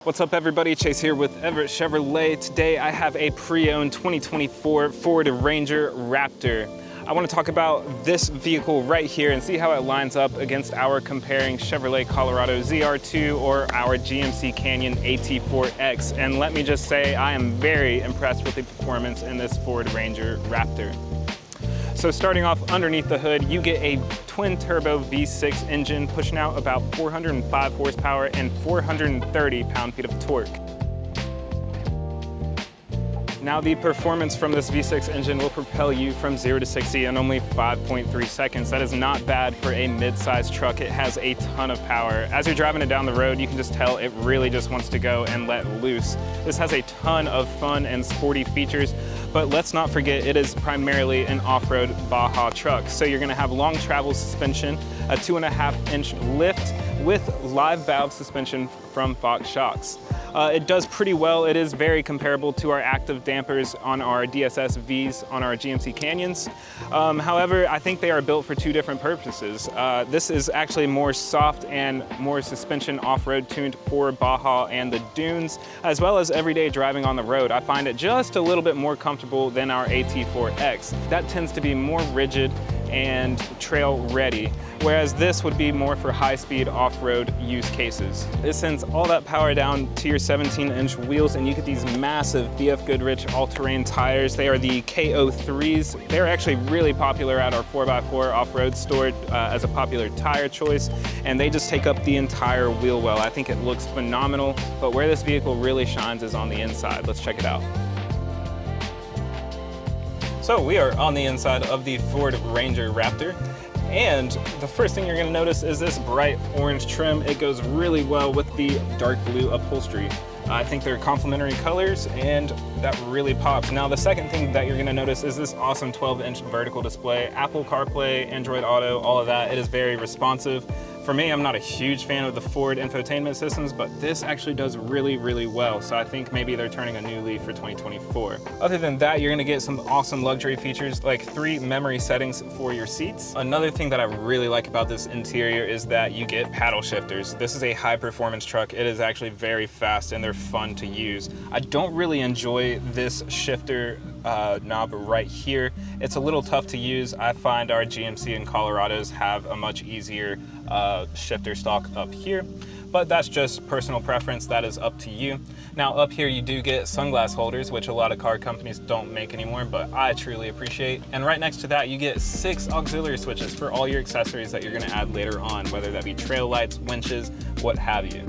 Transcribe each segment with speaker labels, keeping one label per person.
Speaker 1: What's up everybody, Chase here with Everett Chevrolet. Today I have a pre-owned 2024 Ford Ranger Raptor. I want to talk about this vehicle right here and see how it lines up against our comparing Chevrolet Colorado ZR2 or our GMC Canyon AT4X. And let me just say, I am very impressed with the performance in this Ford Ranger Raptor. So starting off underneath the hood, you get a twin turbo V6 engine pushing out about 405 horsepower and 430 pound-feet of torque. Now the performance from this V6 engine will propel you from 0 to 60 in only 5.3 seconds. That is not bad for a mid-sized truck. It has a ton of power. As you're driving it down the road, you can just tell it really just wants to go and let loose. This has a ton of fun and sporty features, but let's not forget it is primarily an off-road Baja truck. So you're gonna have long travel suspension, a 2.5-inch lift with live valve suspension from Fox shocks. It does pretty well. It is very comparable to our active dampers on our DSS Vs on our GMC Canyons. However, I think they are built for two different purposes. This is actually more soft and more suspension off-road tuned for Baja and the dunes, as well as everyday driving on the road. I find it just a little bit more comfortable than our AT4X. That tends to be more rigid and trail ready, whereas this would be more for high-speed off-road use cases. It sends all that power down to your 17-inch wheels, and you get these massive BF Goodrich all-terrain tires. They are the KO3s. They're actually really popular at our 4x4 off-road store as a popular tire choice, and they just take up the entire wheel well. I think it looks phenomenal, but where this vehicle really shines is on the inside. Let's check it out. So we are on the inside of the Ford Ranger Raptor, and the first thing you're going to notice is this bright orange trim. It goes really well with the dark blue upholstery. I think they're complementary colors, and that really pops. Now the second thing that you're going to notice is this awesome 12-inch vertical display. Apple CarPlay, Android Auto, all of that. It is very responsive. For me, I'm not a huge fan of the Ford infotainment systems, but this actually does really, really well. So I think maybe they're turning a new leaf for 2024. Other than that, you're gonna get some awesome luxury features like 3 memory settings for your seats. Another thing that I really like about this interior is that you get paddle shifters. This is a high performance truck. It is actually very fast and they're fun to use. I don't really enjoy this shifter knob right here. It's a little tough to use. I find our GMC and Colorados have a much easier shifter stock up here, but that's just personal preference. That is up to you. Now up here you do get sunglass holders, which a lot of car companies don't make anymore, but I truly appreciate. And right next to that you get 6 auxiliary switches for all your accessories that you're going to add later on, whether that be trail lights, winches, what have you.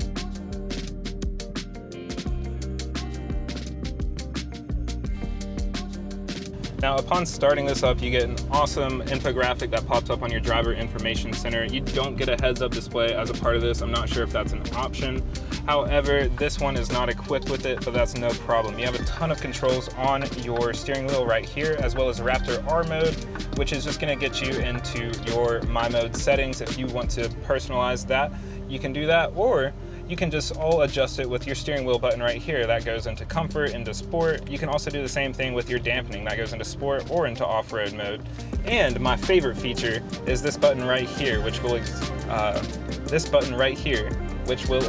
Speaker 1: Now, upon starting this up, you get an awesome infographic that pops up on your driver information center. You don't get a heads-up display as a part of this. I'm not sure if that's an option. However, this one is not equipped with it, but that's no problem. You have a ton of controls on your steering wheel right here, as well as Raptor R mode, which is just gonna get you into your My Mode settings. If you want to personalize that, you can do that, or you can just all adjust it with your steering wheel button right here. That goes into comfort, into sport. You can also do the same thing with your dampening. That goes into sport or into off-road mode. And my favorite feature is this button right here, which will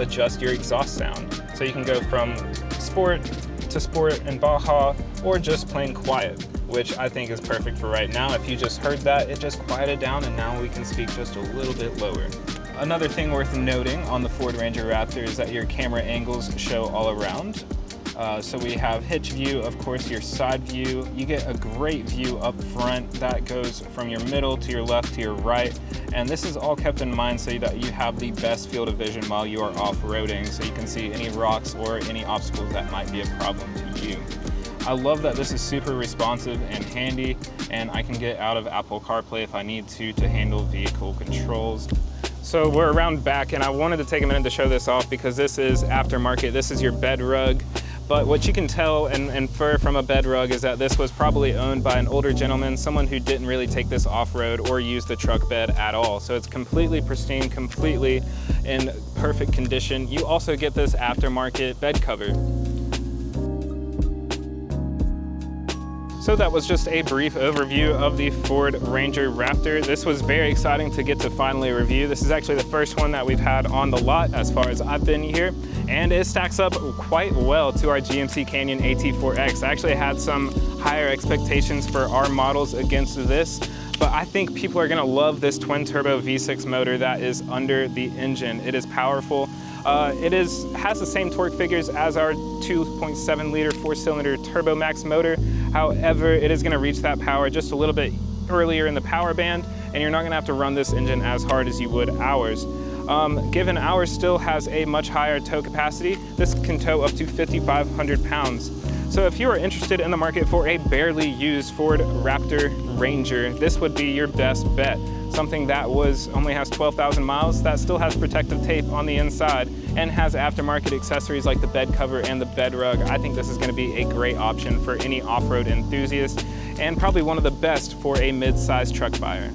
Speaker 1: adjust your exhaust sound. So you can go from sport to sport and Baja, or just plain quiet, which I think is perfect for right now. If you just heard that, it just quieted down, and now we can speak just a little bit lower. Another thing worth noting on the Ford Ranger Raptor is that your camera angles show all around. So we have hitch view, of course, your side view. You get a great view up front that goes from your middle to your left to your right. And this is all kept in mind so that you have the best field of vision while you are off-roading, so you can see any rocks or any obstacles that might be a problem to you. I love that this is super responsive and handy, and I can get out of Apple CarPlay if I need to handle vehicle controls. So we're around back, and I wanted to take a minute to show this off because this is aftermarket. This is your bed rug. But what you can tell and infer from a bed rug is that this was probably owned by an older gentleman, someone who didn't really take this off-road or use the truck bed at all. So it's completely pristine, completely in perfect condition. You also get this aftermarket bed cover. So that was just a brief overview of the Ford Ranger Raptor. This was very exciting to get to finally review. This is actually the first one that we've had on the lot as far as I've been here. and it stacks up quite well to our GMC Canyon AT4X. I actually had some higher expectations for our models against this, but I think people are gonna love this twin turbo V6 motor that is under the engine. It is powerful. It has the same torque figures as our 2.7 liter 4-cylinder Turbo Max motor. However, it is gonna reach that power just a little bit earlier in the power band, and you're not gonna have to run this engine as hard as you would ours. Given ours still has a much higher tow capacity, this can tow up to 5,500 pounds. So if you are interested in the market for a barely used Ford Raptor Ranger, this would be your best bet. Something that only has 12,000 miles, that still has protective tape on the inside and has aftermarket accessories like the bed cover and the bed rug. I think this is gonna be a great option for any off-road enthusiast and probably one of the best for a mid-sized truck buyer.